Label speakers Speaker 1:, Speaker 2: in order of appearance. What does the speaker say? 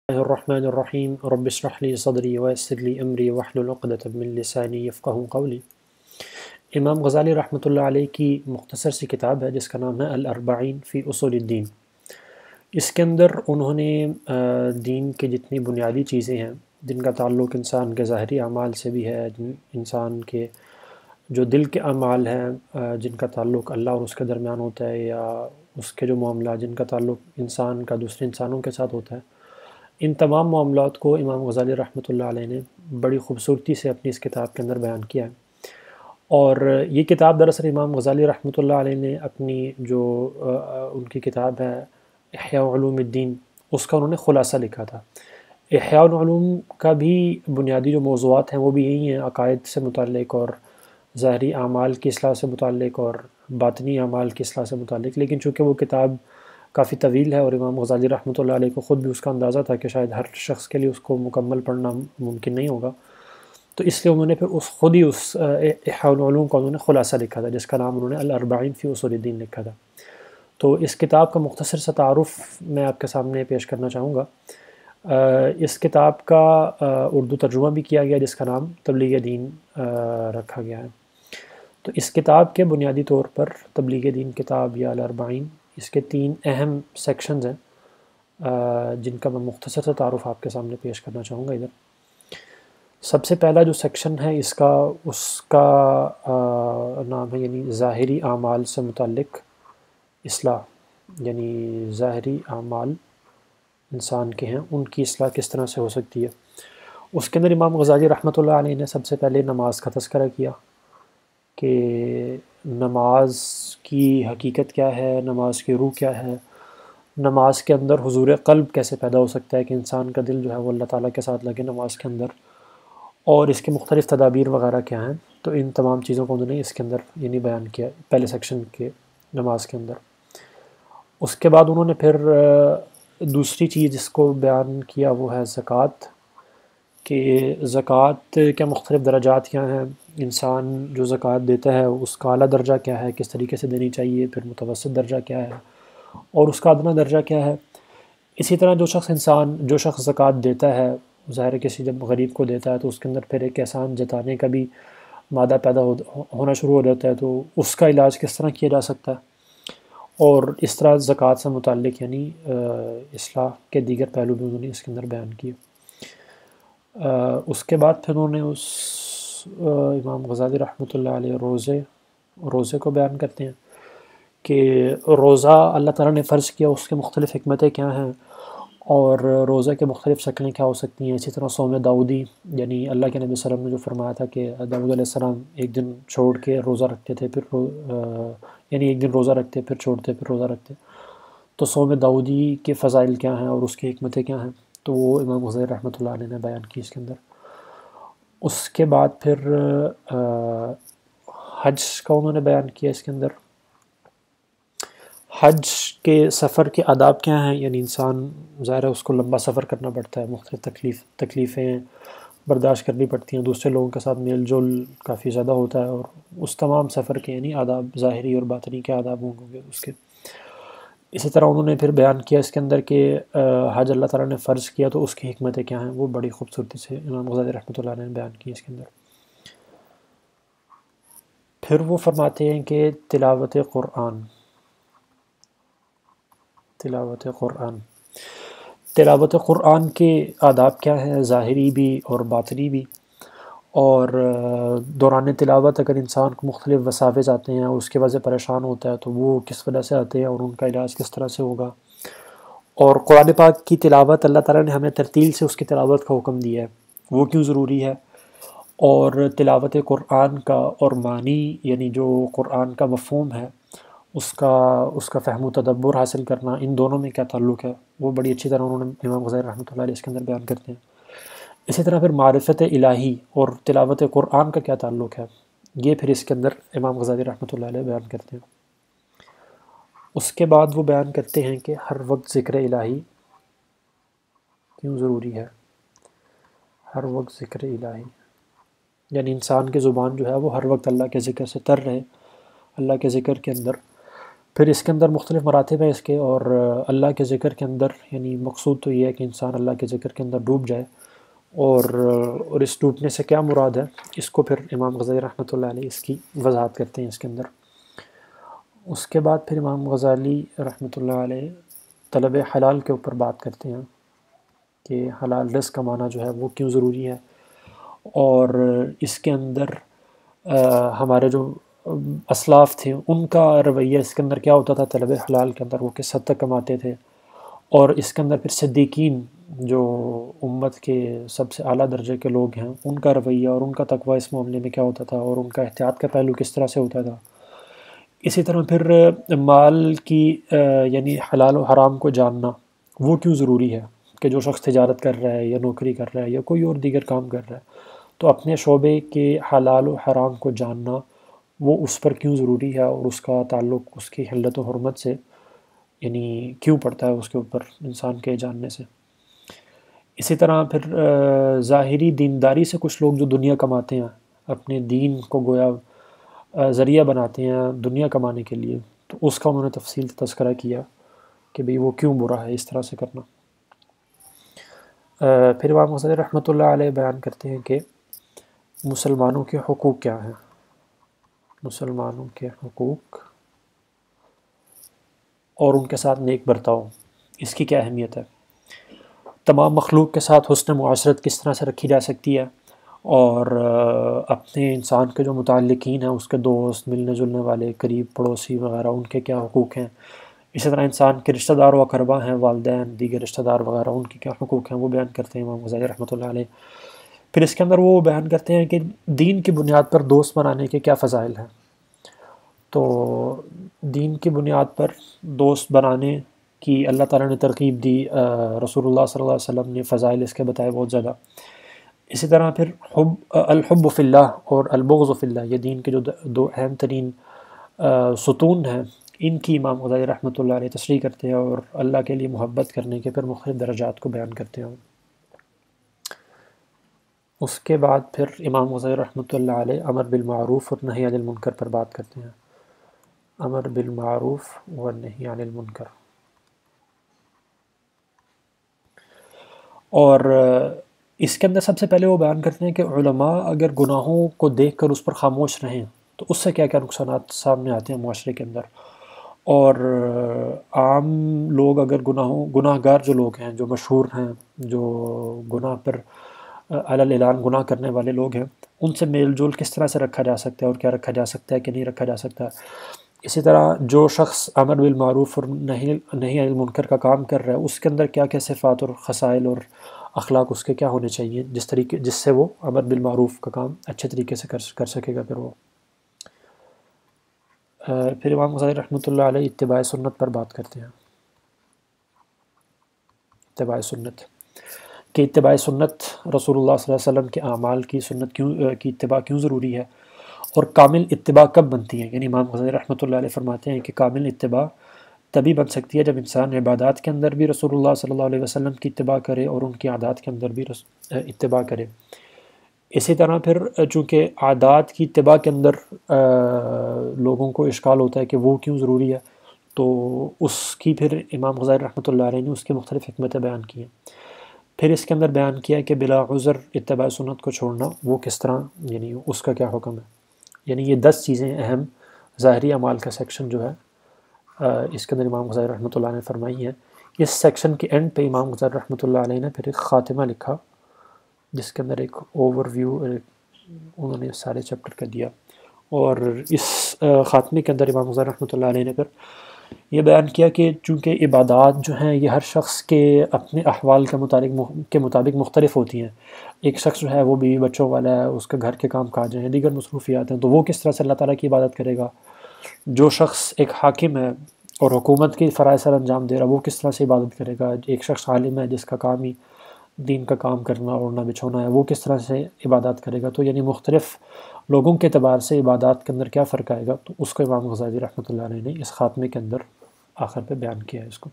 Speaker 1: اللہ الرحمن الرحیم رب اشرح لی صدری ویسر لی امری واحلل عقدۃ من لسانی یفقہوا قولی۔ امام غزالی رحمۃ اللہ علیہ کی مختصر سی کتاب ہے جس کا نام ہے الاربعین فی اصول الدین۔ اس کے اندر انہوں نے دین کے جتنی بنیادی چیزیں ہیں جن کا تعلق انسان کے ظاہری اعمال سے بھی ہے، انسان کے جو دل کے اعمال ہیں جن کا تعلق اللہ اور اس کے درمیان ہوتا ہے، یا اس کے جو معاملات جن کا تعلق انسان کا دوسرے انسانوں کے ساتھ ہوتا ہے، ان تمام معاملات کو امام غزالی رحمۃ اللہ علیہ نے بڑی خوبصورتی سے اپنی اس کتاب کے اندر بیان کیا ہے۔ اور یہ کتاب دراصل امام غزالی رحمۃ اللہ علیہ نے اپنی جو ان کی کتاب ہے احیاء علوم الدین، اس کا انہوں نے خلاصہ لکھا تھا۔ احیاء العلوم کا بھی بنیادی جو موضوعات ہیں وہ بھی یہی ہیں، عقائد سے متعلق اور ظاہری اعمال کی اصلاح سے متعلق اور باطنی اعمال کی اصلاح سے متعلق، لیکن چونکہ وہ کتاب کافی طویل ہے اور امام غزالی رحمۃ اللہ علیہ کو خود بھی اس کا اندازہ تھا کہ شاید ہر شخص کے لیے اس کو مکمل پڑھنا ممکن نہیں ہوگا، تو اس لیے انہوں نے پھر خود ہی اس احیاء العلوم کا انہوں نے خلاصہ لکھا تھا، جس کا نام انہوں نے الاربعین فی اصول الدین لکھا تھا۔ تو اس کتاب کا مختصر سا تعارف میں آپ کے سامنے پیش کرنا چاہوں گا۔ اس کتاب کا اردو ترجمہ بھی کیا گیا جس کا نام تبلیغ دین رکھا گیا ہے۔ تو اس کتاب کے بنیادی طور پر تبلیغ دین کتاب یا الاربعین، اس کے 3 اہم سیکشنز ہیں جن کا میں مختصر سا تعارف آپ کے سامنے پیش کرنا چاہوں گا ادھر۔ سب سے پہلا جو سیکشن ہے اس کا نام ہے یعنی ظاہری اعمال سے متعلق اصلاح، یعنی ظاہری اعمال انسان کے ہیں ان کی اصلاح کس طرح سے ہو سکتی ہے۔ اس کے اندر امام غزالی رحمۃ اللہ علیہ نے سب سے پہلے نماز کا تذکرہ کیا کہ نماز کی حقیقت کیا ہے، نماز کی روح کیا ہے، نماز کے اندر حضور قلب کیسے پیدا ہو سکتا ہے کہ انسان کا دل جو ہے وہ اللہ تعالیٰ کے ساتھ لگے نماز کے اندر، اور اس کے مختلف تدابیر وغیرہ کیا ہیں۔ تو ان تمام چیزوں کو انہوں نے اس کے اندر یعنی بیان کیا پہلے سیکشن کے نماز کے اندر۔ اس کے بعد انہوں نے پھر دوسری چیز جس کو بیان کیا وہ ہے زکوٰۃ، کہ زکوٰۃ کے مختلف درجات کیا ہیں، انسان جو زکوٰۃ دیتا ہے اس کا اعلیٰ درجہ کیا ہے، کس طریقے سے دینی چاہیے، پھر متوسط درجہ کیا ہے اور اس کا ادنیٰ درجہ کیا ہے۔ اسی طرح جو شخص زکوٰۃ دیتا ہے، ظاہر ہے کسی جب غریب کو دیتا ہے تو اس کے اندر پھر ایک احسان جتانے کا بھی مادہ پیدا ہونا شروع ہو جاتا ہے، تو اس کا علاج کس طرح کیا جا سکتا ہے، اور اس طرح زکوٰۃ سے متعلق یعنی اصلاح کے دیگر پہلو بھی انہوں نے اس کے اندر بیان کیے۔ اس کے بعد پھر انہوں نے امام غزالی رحمۃ اللہ علیہ روزے کو بیان کرتے ہیں کہ روزہ اللہ تعالیٰ نے فرض کیا، اس کے مختلف حکمتیں کیا ہیں اور روزہ کے مختلف شکلیں کیا ہو سکتی ہیں۔ اسی طرح صوم داؤدی، یعنی اللہ کے نبی صلی اللہ علیہ وسلم نے جو فرمایا تھا کہ داؤد علیہ السلام ایک دن چھوڑ کے روزہ رکھتے تھے، پھر یعنی ایک دن روزہ رکھتے پھر چھوڑتے پھر روزہ رکھتے، تو صوم داؤدی کے فضائل کیا ہیں اور اس کی حکمتیں کیا ہیں، تو وہ امام غزالی رحمۃ اللہ علیہ نے بیان کی اس کے اندر۔ اس کے بعد پھر حج کا انہوں نے بیان کیا اس کے اندر۔ حج کے سفر کے آداب کیا ہیں، یعنی انسان ظاہر ہے اس کو لمبا سفر کرنا پڑتا ہے، مختلف تکلیفیں برداشت کرنی پڑتی ہیں، دوسرے لوگوں کے ساتھ میل جول کافی زیادہ ہوتا ہے، اور اس تمام سفر کے یعنی آداب ظاہری اور باطنی کے آداب ہوں گے اس کے۔ اسی طرح انہوں نے پھر بیان کیا اس کے اندر کہ حج اللہ تعالیٰ نے فرض کیا تو اس کی حکمتیں کیا ہیں، وہ بڑی خوبصورتی سے امام غزالی رحمۃ اللہ علیہ نے بیان کی اس کے اندر۔ پھر وہ فرماتے ہیں کہ تلاوت قرآن کے آداب کیا ہیں، ظاہری بھی اور باطنی بھی، اور دوران تلاوت اگر انسان کو مختلف وساوس آتے ہیں اور اس کی وجہ سے پریشان ہوتا ہے تو وہ کس وجہ سے آتے ہیں اور ان کا علاج کس طرح سے ہوگا، اور قرآن پاک کی تلاوت اللہ تعالیٰ نے ہمیں ترتیل سے اس کی تلاوت کا حکم دیا ہے، وہ کیوں ضروری ہے، اور تلاوت قرآن کا اور معنی یعنی جو قرآن کا مفہوم ہے اس کا فہم و تدبر حاصل کرنا، ان دونوں میں کیا تعلق ہے، وہ بڑی اچھی طرح انہوں نے امام غزالی رحمۃ اللہ علیہ اس کے اندر بیان کرتے ہیں۔ اسی طرح پھر معرفت الہی اور تلاوت قرآن کا کیا تعلق ہے، یہ پھر اس کے اندر امام غزالی رحمۃ اللہ علیہ بیان کرتے ہیں۔ اس کے بعد وہ بیان کرتے ہیں کہ ہر وقت ذکر الہی کیوں ضروری ہے، ہر وقت ذکر الہی یعنی انسان کی زبان جو ہے وہ ہر وقت اللہ کے ذکر سے تر رہے، اللہ کے ذکر کے اندر پھر اس کے اندر مختلف مراتب ہیں اس کے، اور اللہ کے ذکر کے اندر یعنی مقصود تو یہ ہے کہ انسان اللہ کے ذکر کے اندر ڈوب جائے، اور اس ڈوبنے سے کیا مراد ہے، اس کو پھر امام غزالی رحمۃ اللہ علیہ اس کی وضاحت کرتے ہیں اس کے اندر۔ اس کے بعد پھر امام غزالی رحمۃ اللہ علیہ طلب حلال کے اوپر بات کرتے ہیں کہ حلال رزق کمانا جو ہے وہ کیوں ضروری ہے، اور اس کے اندر ہمارے جو اسلاف تھے ان کا رویہ اس کے اندر کیا ہوتا تھا طلب حلال کے اندر، وہ کس حد تک کماتے تھے، اور اس کے اندر پھر صدیقین جو امت کے سب سے اعلیٰ درجے کے لوگ ہیں ان کا رویہ اور ان کا تقوی اس معاملے میں کیا ہوتا تھا، اور ان کا احتیاط کا پہلو کس طرح سے ہوتا تھا۔ اسی طرح پھر مال کی یعنی حلال و حرام کو جاننا وہ کیوں ضروری ہے، کہ جو شخص تجارت کر رہا ہے یا نوکری کر رہا ہے یا کوئی اور دیگر کام کر رہا ہے تو اپنے شعبے کے حلال و حرام کو جاننا وہ اس پر کیوں ضروری ہے، اور اس کا تعلق اس کی حلت و حرمت سے یعنی کیوں پڑتا ہے اس کے اوپر انسان کے جاننے سے۔ اسی طرح پھر ظاہری دینداری سے کچھ لوگ جو دنیا کماتے ہیں، اپنے دین کو گویا ذریعہ بناتے ہیں دنیا کمانے کے لیے، تو اس کا انہوں نے تفصیل سے تذکرہ کیا کہ بھئی وہ کیوں برا ہے اس طرح سے کرنا۔ پھر امام غزالی رحمۃ اللہ علیہ بیان کرتے ہیں کہ مسلمانوں کے حقوق کیا ہیں، مسلمانوں کے حقوق اور ان کے ساتھ نیک برتاؤ، اس کی کیا اہمیت ہے، تمام مخلوق کے ساتھ حسن معاشرت کس طرح سے رکھی جا سکتی ہے، اور اپنے انسان کے جو متعلقین ہیں اس کے دوست، ملنے جلنے والے، قریب پڑوسی وغیرہ، ان کے کیا حقوق ہیں، اسی طرح انسان کے رشتہ دار و اقربا ہیں، والدین، دیگر رشتہ دار وغیرہ، ان کے کیا حقوق ہیں وہ بیان کرتے ہیں امام غزالی رحمۃ اللہ علیہ۔ پھر اس کے اندر وہ بیان کرتے ہیں کہ دین کی بنیاد پر دوست بنانے کے کیا فضائل ہیں، تو دین کی بنیاد پر دوست بنانے کی اللہ تعالیٰ نے ترغیب دی، رسول اللہ صلی اللہ علیہ وسلم نے فضائل اس کے بتائے بہت زیادہ۔ اسی طرح پھر الحب فی اللہ اور البغض فی اللہ، یہ دین کے جو دو اہم ترین ستون ہیں، ان کی امام غزالی رحمۃ اللہ علیہ تشریح کرتے ہیں، اور اللہ کے لیے محبت کرنے کے پھر مختلف درجات کو بیان کرتے ہیں۔ اس کے بعد پھر امام غزالی رحمۃ اللہ علیہ امر بالمعروف اور نہی عن المنکر پر بات کرتے ہیں، امر بالمعروف و نہی عن المنکر، اور اس کے اندر سب سے پہلے وہ بیان کرتے ہیں کہ علماء اگر گناہوں کو دیکھ کر اس پر خاموش رہیں تو اس سے کیا کیا نقصانات سامنے آتے ہیں معاشرے کے اندر، اور عام لوگ اگر گناہ گار جو لوگ ہیں، جو مشہور ہیں، جو گناہ پر علی الاعلان گناہ کرنے والے لوگ ہیں، ان سے میل جول کس طرح سے رکھا جا سکتا ہے، اور کیا رکھا جا سکتا ہے کہ نہیں رکھا جا سکتا۔ اسی طرح جو شخص امر بالمعروف اور نہی عن المنکر کا کام کر رہا ہے اس کے اندر کیا کیا صفات اور خصائل اور اخلاق اس کے کیا ہونے چاہیے، جس سے وہ امر بالمعروف کا کام اچھے طریقے سے کر سکے گا۔ پھر وہ پھر امام غزالی رحمۃ اللہ علیہ اتباع سنت پر بات کرتے ہیں، اتباع سنت کہ اتباع سنت رسول اللہ صلی اللہ علیہ وسلم کے اعمال کی سنت کی اتباع کیوں ضروری ہے، اور کامل اتباع کب بنتی ہے، یعنی امام غزالی رحمۃ اللہ علیہ فرماتے ہیں کہ کامل اتباع تبھی بن سکتی ہے جب انسان عبادات کے اندر بھی رسول اللہ صلی اللہ علیہ وسلم کی اتباع کرے اور ان کی عادات کے اندر بھی اتباع کرے۔ اسی طرح پھر چونکہ عادات کی اتباع کے اندر لوگوں کو اشکال ہوتا ہے کہ وہ کیوں ضروری ہے، تو اس کی پھر امام غزالی رحمۃ اللہ علیہ نے اس کی مختلف حکمتیں بیان کی ہیں۔ پھر اس کے اندر بیان کیا کہ بلا عذر اتباع سنت کو چھوڑنا وہ کس طرح، یعنی اس کا کیا حکم ہے، یعنی یہ 10 چیزیں اہم ظاہری اعمال کا سیکشن جو ہے اس کے اندر امام غزالی رحمۃ اللہ علیہ نے فرمائی ہے۔ اس سیکشن کے اینڈ پہ امام غزالی رحمۃ اللہ علیہ نے پھر ایک خاتمہ لکھا جس کے اندر ایک اوور ویو انہوں نے سارے چیپٹر کا دیا، اور اس خاتمے کے اندر امام غزالی رحمۃ اللہ علیہ نے پھر یہ بیان کیا کہ چونکہ عبادات جو ہیں یہ ہر شخص کے اپنے احوال کے مطابق مختلف ہوتی ہیں، ایک شخص جو ہے وہ بیوی بچوں والا ہے، اس کے گھر کے کام کاج ہیں، دیگر مصروفیات ہیں، تو وہ کس طرح سے اللہ تعالیٰ کی عبادت کرے گا۔ جو شخص ایک حاکم ہے اور حکومت کی فرائض سر انجام دے رہا وہ کس طرح سے عبادت کرے گا۔ ایک شخص عالم ہے جس کا کام ہی دین کا کام کرنا اوڑھنا بچھونا ہے، وہ کس طرح سے عبادات کرے گا۔ تو یعنی مختلف لوگوں کے اعتبار سے عبادات کے اندر کیا فرق آئے گا، تو اس کو امام غزالی رحمۃ اللہ علیہ نے اس خاتمے کے اندر آخر پہ بیان کیا ہے اس کو۔